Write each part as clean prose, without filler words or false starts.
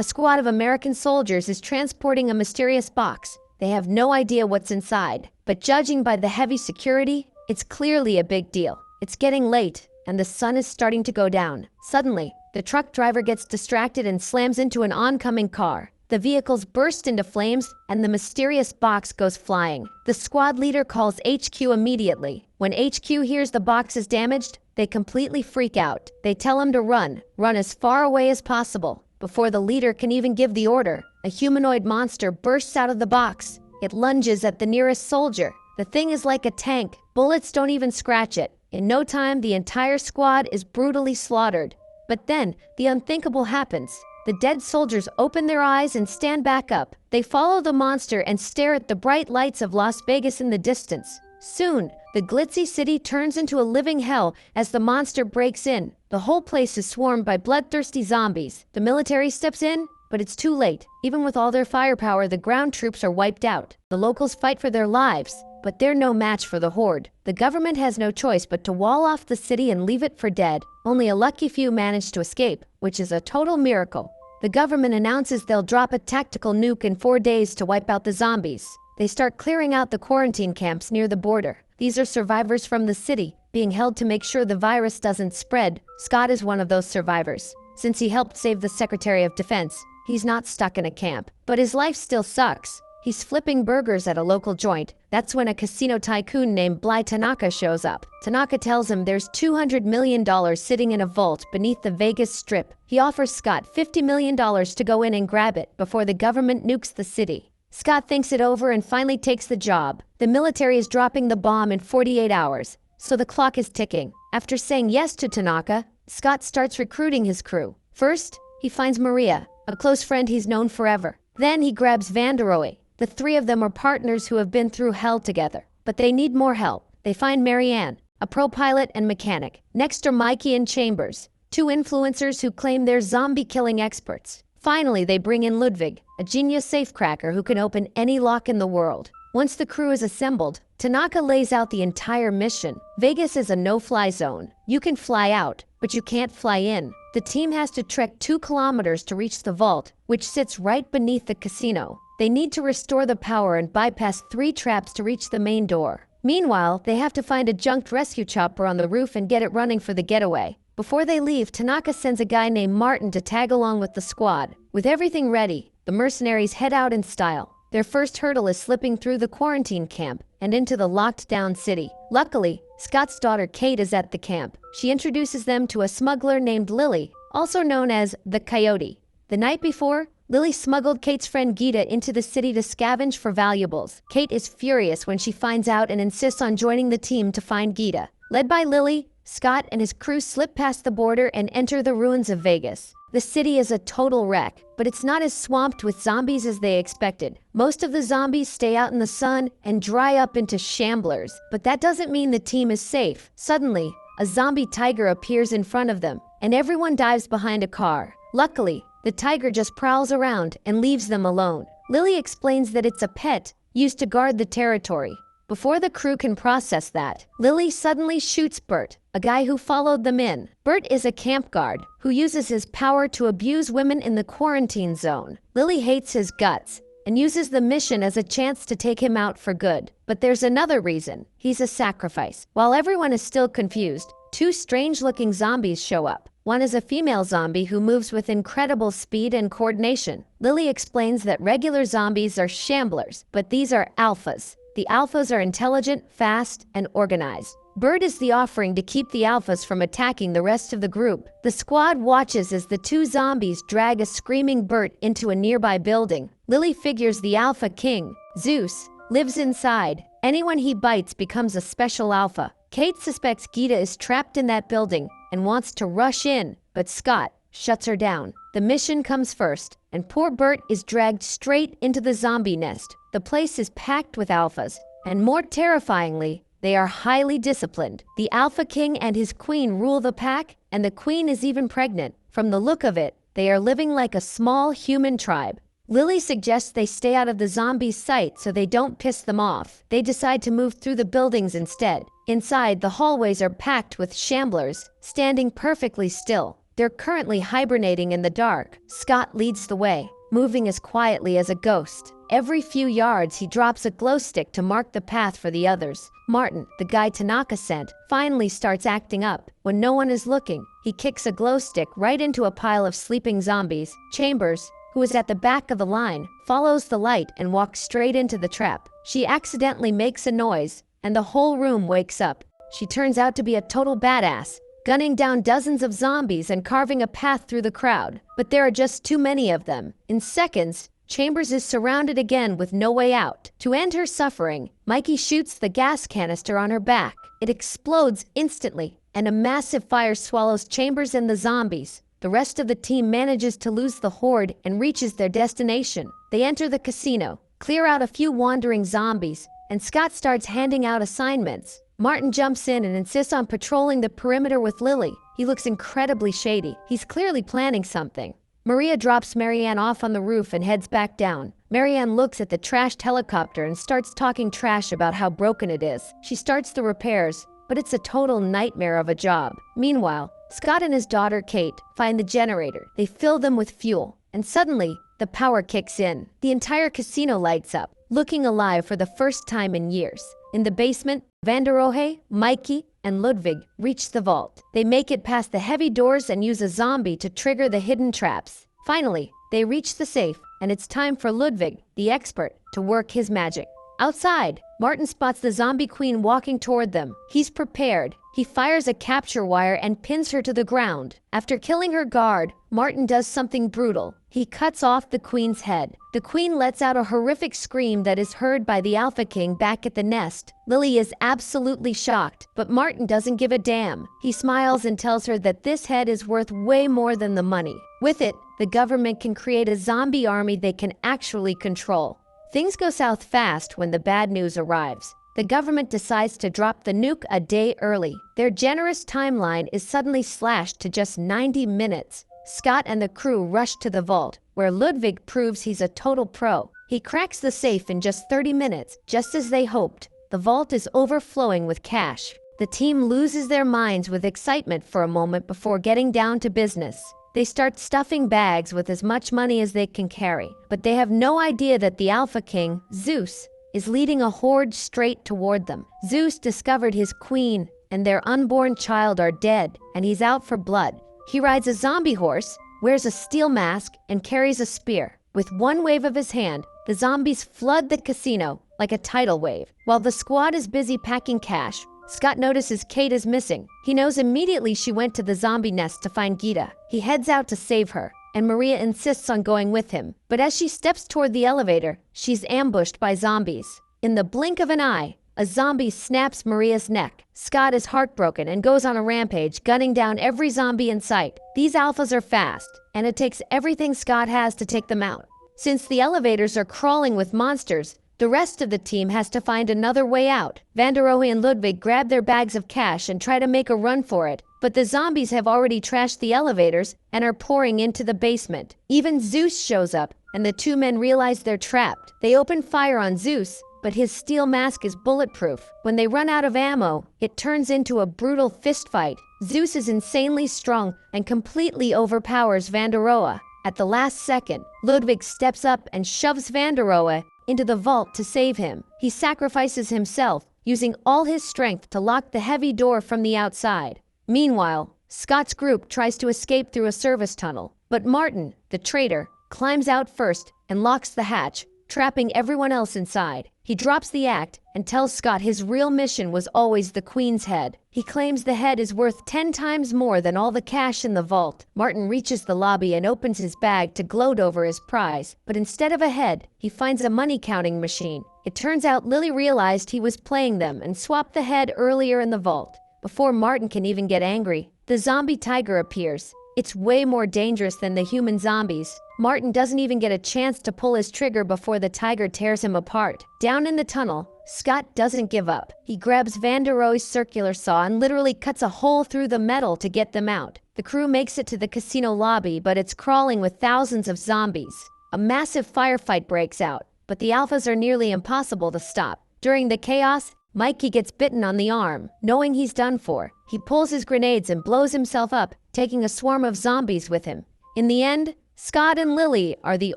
A squad of American soldiers is transporting a mysterious box. They have no idea what's inside, but judging by the heavy security, it's clearly a big deal. It's getting late, and the sun is starting to go down. Suddenly, the truck driver gets distracted and slams into an oncoming car. The vehicles burst into flames, and the mysterious box goes flying. The squad leader calls HQ immediately. When HQ hears the box is damaged, they completely freak out. They tell him to run as far away as possible. Before the leader can even give the order, a humanoid monster bursts out of the box. It lunges at the nearest soldier. The thing is like a tank. Bullets don't even scratch it. In no time, the entire squad is brutally slaughtered. But then, the unthinkable happens. The dead soldiers open their eyes and stand back up. They follow the monster and stare at the bright lights of Las Vegas in the distance. Soon, the glitzy city turns into a living hell as the monster breaks in. The whole place is swarmed by bloodthirsty zombies. The military steps in, but it's too late. Even with all their firepower, the ground troops are wiped out. The locals fight for their lives, but they're no match for the horde. The government has no choice but to wall off the city and leave it for dead. Only a lucky few manage to escape, which is a total miracle. The government announces they'll drop a tactical nuke in 4 days to wipe out the zombies. They start clearing out the quarantine camps near the border. These are survivors from the city, being held to make sure the virus doesn't spread. Scott is one of those survivors. Since he helped save the Secretary of Defense, he's not stuck in a camp. But his life still sucks. He's flipping burgers at a local joint. That's when a casino tycoon named Bly Tanaka shows up. Tanaka tells him there's $200 million sitting in a vault beneath the Vegas Strip. He offers Scott $50 million to go in and grab it before the government nukes the city. Scott thinks it over and finally takes the job. The military is dropping the bomb in 48 hours, so the clock is ticking. After saying yes to Tanaka, Scott starts recruiting his crew. First, he finds Maria, a close friend he's known forever. Then he grabs Vanderoy. The three of them are partners who have been through hell together, but they need more help. They find Marianne, a pro pilot and mechanic. Next are Mikey and Chambers, two influencers who claim they're zombie-killing experts. Finally, they bring in Ludwig, a genius safecracker who can open any lock in the world. Once the crew is assembled, Tanaka lays out the entire mission. Vegas is a no-fly zone. You can fly out, but you can't fly in. The team has to trek 2 kilometers to reach the vault, which sits right beneath the casino. They need to restore the power and bypass 3 traps to reach the main door. Meanwhile, they have to find a junked rescue chopper on the roof and get it running for the getaway. Before they leave, Tanaka sends a guy named Martin to tag along with the squad. With everything ready, the mercenaries head out in style. Their first hurdle is slipping through the quarantine camp and into the locked-down city. Luckily, Scott's daughter Kate is at the camp. She introduces them to a smuggler named Lily, also known as the Coyote. The night before, Lily smuggled Kate's friend Gita into the city to scavenge for valuables. Kate is furious when she finds out and insists on joining the team to find Gita. Led by Lily, Scott and his crew slip past the border and enter the ruins of Vegas. The city is a total wreck, but it's not as swamped with zombies as they expected. Most of the zombies stay out in the sun and dry up into shamblers, but that doesn't mean the team is safe. Suddenly, a zombie tiger appears in front of them, and everyone dives behind a car. Luckily, the tiger just prowls around and leaves them alone. Lily explains that it's a pet used to guard the territory. Before the crew can process that, Lily suddenly shoots Bert, a guy who followed them in. Bert is a camp guard who uses his power to abuse women in the quarantine zone. Lily hates his guts and uses the mission as a chance to take him out for good. But there's another reason. He's a sacrifice. While everyone is still confused, 2 strange-looking zombies show up. One is a female zombie who moves with incredible speed and coordination. Lily explains that regular zombies are shamblers, but these are alphas. The alphas are intelligent, fast, and organized. Bert is the offering to keep the alphas from attacking the rest of the group. The squad watches as the 2 zombies drag a screaming Bert into a nearby building. Lily figures the Alpha King, Zeus, lives inside. Anyone he bites becomes a special alpha. Kate suspects Gita is trapped in that building and wants to rush in, but Scott shuts her down. The mission comes first, and poor Bert is dragged straight into the zombie nest. The place is packed with alphas, and more terrifyingly, they are highly disciplined. The Alpha King and his queen rule the pack, and the queen is even pregnant. From the look of it, they are living like a small human tribe. Lily suggests they stay out of the zombies' sight so they don't piss them off. They decide to move through the buildings instead. Inside, the hallways are packed with shamblers, standing perfectly still. They're currently hibernating in the dark. Scott leads the way, moving as quietly as a ghost. Every few yards, he drops a glow stick to mark the path for the others. Martin, the guy Tanaka sent, finally starts acting up. When no one is looking, he kicks a glow stick right into a pile of sleeping zombies. Chambers, who is at the back of the line, follows the light and walks straight into the trap. She accidentally makes a noise, and the whole room wakes up. She turns out to be a total badass, gunning down dozens of zombies and carving a path through the crowd. But there are just too many of them. In seconds, Chambers is surrounded again with no way out. To end her suffering, Mikey shoots the gas canister on her back. It explodes instantly, and a massive fire swallows Chambers and the zombies. The rest of the team manages to lose the horde and reaches their destination. They enter the casino, clear out a few wandering zombies, and Scott starts handing out assignments. Martin jumps in and insists on patrolling the perimeter with Lily. He looks incredibly shady. He's clearly planning something. Maria drops Marianne off on the roof and heads back down. Marianne looks at the trashed helicopter and starts talking trash about how broken it is. She starts the repairs, but it's a total nightmare of a job. Meanwhile, Scott and his daughter Kate find the generator. They fill them with fuel, and suddenly, the power kicks in. The entire casino lights up, looking alive for the first time in years. In the basement, Vanderohe, Mikey, and Ludwig reach the vault. They make it past the heavy doors and use a zombie to trigger the hidden traps. Finally, they reach the safe, and it's time for Ludwig, the expert, to work his magic. Outside, Martin spots the zombie queen walking toward them. He's prepared. He fires a capture wire and pins her to the ground. After killing her guard, Martin does something brutal. He cuts off the queen's head. The queen lets out a horrific scream that is heard by the Alpha King back at the nest. Lily is absolutely shocked, but Martin doesn't give a damn. He smiles and tells her that this head is worth way more than the money. With it, the government can create a zombie army they can actually control. Things go south fast when the bad news arrives. The government decides to drop the nuke a day early. Their generous timeline is suddenly slashed to just 90 minutes. Scott and the crew rush to the vault, where Ludwig proves he's a total pro. He cracks the safe in just 30 minutes, just as they hoped. The vault is overflowing with cash. The team loses their minds with excitement for a moment before getting down to business. They start stuffing bags with as much money as they can carry, but they have no idea that the Alpha King, Zeus, is leading a horde straight toward them. Zeus discovered his queen and their unborn child are dead, and he's out for blood. He rides a zombie horse, wears a steel mask, and carries a spear. With one wave of his hand, the zombies flood the casino like a tidal wave. While the squad is busy packing cash, Scott notices Kate is missing. He knows immediately she went to the zombie nest to find Gita. He heads out to save her, and Maria insists on going with him. But as she steps toward the elevator, she's ambushed by zombies. In the blink of an eye, a zombie snaps Maria's neck. Scott is heartbroken and goes on a rampage, gunning down every zombie in sight. These alphas are fast, and it takes everything Scott has to take them out. Since the elevators are crawling with monsters, the rest of the team has to find another way out. Vanderohe and Ludwig grab their bags of cash and try to make a run for it, but the zombies have already trashed the elevators and are pouring into the basement. Even Zeus shows up, and the two men realize they're trapped. They open fire on Zeus, but his steel mask is bulletproof. When they run out of ammo, it turns into a brutal fistfight. Zeus is insanely strong and completely overpowers Vanderohe. At the last second, Ludwig steps up and shoves Vanderohe into the vault to save him. He sacrifices himself, using all his strength to lock the heavy door from the outside. Meanwhile, Scott's group tries to escape through a service tunnel, but Martin, the traitor, climbs out first and locks the hatch, trapping everyone else inside. He drops the act and tells Scott his real mission was always the Queen's head. He claims the head is worth 10 times more than all the cash in the vault. Martin reaches the lobby and opens his bag to gloat over his prize, but instead of a head, he finds a money-counting machine. It turns out Lily realized he was playing them and swapped the head earlier in the vault. Before Martin can even get angry, the zombie tiger appears. It's way more dangerous than the human zombies. Martin doesn't even get a chance to pull his trigger before the tiger tears him apart. Down in the tunnel, Scott doesn't give up. He grabs Vanderohe's circular saw and literally cuts a hole through the metal to get them out. The crew makes it to the casino lobby, but it's crawling with thousands of zombies. A massive firefight breaks out, but the alphas are nearly impossible to stop. During the chaos, Mikey gets bitten on the arm. Knowing he's done for, he pulls his grenades and blows himself up, taking a swarm of zombies with him. In the end, Scott and Lily are the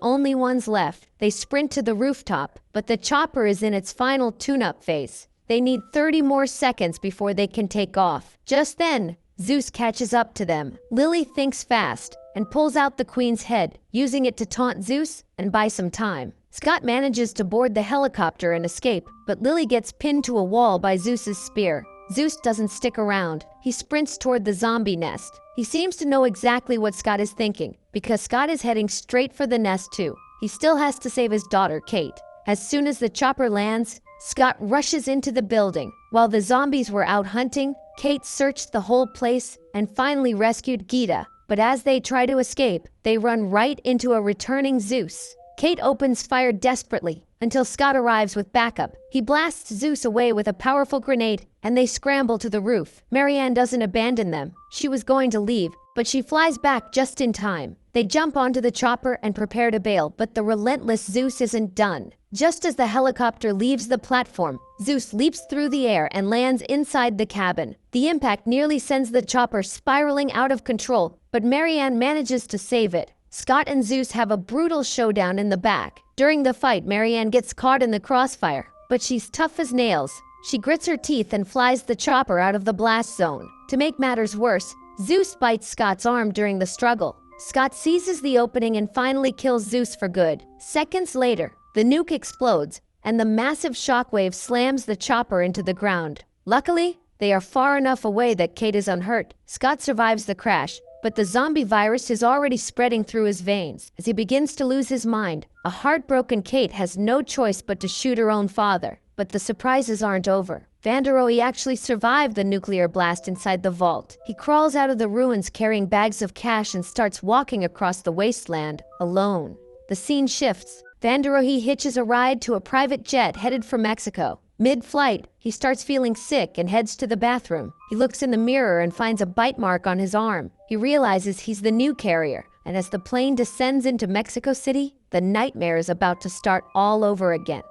only ones left. They sprint to the rooftop, but the chopper is in its final tune-up phase. They need 30 more seconds before they can take off. Just then, Zeus catches up to them. Lily thinks fast and pulls out the queen's head, using it to taunt Zeus and buy some time. Scott manages to board the helicopter and escape, but Lily gets pinned to a wall by Zeus's spear. Zeus doesn't stick around. He sprints toward the zombie nest. He seems to know exactly what Scott is thinking, because Scott is heading straight for the nest too. He still has to save his daughter, Kate. As soon as the chopper lands, Scott rushes into the building. While the zombies were out hunting, Kate searched the whole place and finally rescued Gita. But as they try to escape, they run right into a returning Zeus. Kate opens fire desperately until Scott arrives with backup. He blasts Zeus away with a powerful grenade, and they scramble to the roof. Marianne doesn't abandon them. She was going to leave, but she flies back just in time. They jump onto the chopper and prepare to bail, but the relentless Zeus isn't done. Just as the helicopter leaves the platform, Zeus leaps through the air and lands inside the cabin. The impact nearly sends the chopper spiraling out of control, but Marianne manages to save it. Scott and Zeus have a brutal showdown in the back. During the fight, Marianne gets caught in the crossfire, but she's tough as nails. She grits her teeth and flies the chopper out of the blast zone. To make matters worse, Zeus bites Scott's arm during the struggle. Scott seizes the opening and finally kills Zeus for good. Seconds later, the nuke explodes, and the massive shockwave slams the chopper into the ground. Luckily, they are far enough away that Kate is unhurt. Scott survives the crash, but the zombie virus is already spreading through his veins. As he begins to lose his mind, a heartbroken Kate has no choice but to shoot her own father. But the surprises aren't over. Vanderohe actually survived the nuclear blast inside the vault. He crawls out of the ruins carrying bags of cash and starts walking across the wasteland, alone. The scene shifts. Vanderohe hitches a ride to a private jet headed for Mexico. Mid-flight, he starts feeling sick and heads to the bathroom. He looks in the mirror and finds a bite mark on his arm. He realizes he's the new carrier, and as the plane descends into Mexico City, the nightmare is about to start all over again.